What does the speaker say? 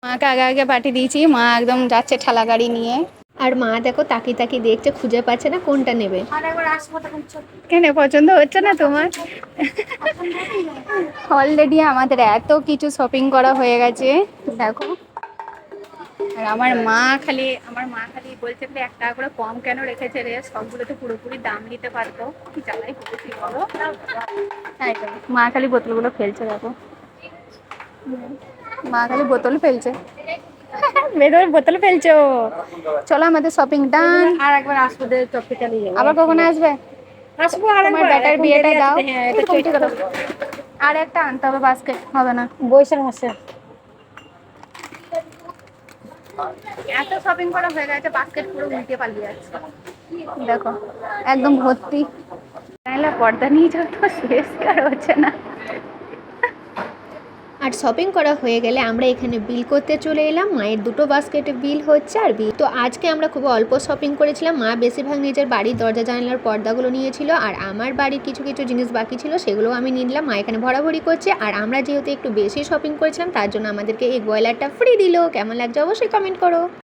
মাকে আগে আগে পাঠিয়ে দিয়েছি, মা একদম যাচ্ছে ঠেলা গাড়ি নিয়ে। আর মা দেখো তাকিয়ে তাকিয়ে দেখছে, খুঁজে পাচ্ছে না কোনটা নেবে। কেন পছন্দ হচ্ছে না তোমার? অলরেডি আমাদের এত কিছু শপিং করা হয়ে গেছে দেখো। আর আমার মা খালি বলছে যে 1 টাকা করে কম কেন রেখেছে রে, সবগুলো তো পুরোপুরি দাম নিতে পারতো। কি জ্বালাই করেছি বলো। তাই তো, মা খালি বোতলগুলো ফেলছে দেখো। মা খালি বোতল ফেলছে, বেরোয় বোতল ফেলছো। চলো আমাদের শপিং ডান। আর একবার আসবো, চপটা নিয়ে যাবো। আবার কখন আসবে? আসবো আর তোমার একবার, বেটার এখন বিয়েটা দেরি দাও। আছে। হ্যাঁ, এটা কমতি চৈত্র করো। আর একটা আনতে হবে, বাস্কেট হবে না। বৈশাখ মাসে। এত শপিং করা হয়ে গেছে, বাস্কেট পুরো উল্টে পালিয়ে যাচ্ছে দেখো, একদম ভর্তি। তাহলে পর্দা নিয়ে যাও তো, শেষ আর হচ্ছে না। আর শপিং করা হয়ে গেলে আমরা এখানে বিল করতে চলে এলাম। মায়ের দুটো বাস্কেটে বিল হচ্ছে আর বিল। তো আজকে আমরা খুব অল্প শপিং করেছিলাম। মা বেশিরভাগ নিজের বাড়ির দরজা জানালার পর্দাগুলো নিয়েছিল, আর আমার বাড়ির কিছু কিছু জিনিস বাকি ছিল, সেগুলো আমি নিয়ে নিলাম। মা এখানে ভরাভরি করছে। আর আমরা যেহেতু একটু বেশি শপিং করেছিলাম, তার জন্য আমাদেরকে এই ব্রয়লারটা ফ্রি দিল। কেমন লাগছে অবশ্যই কমেন্ট করো।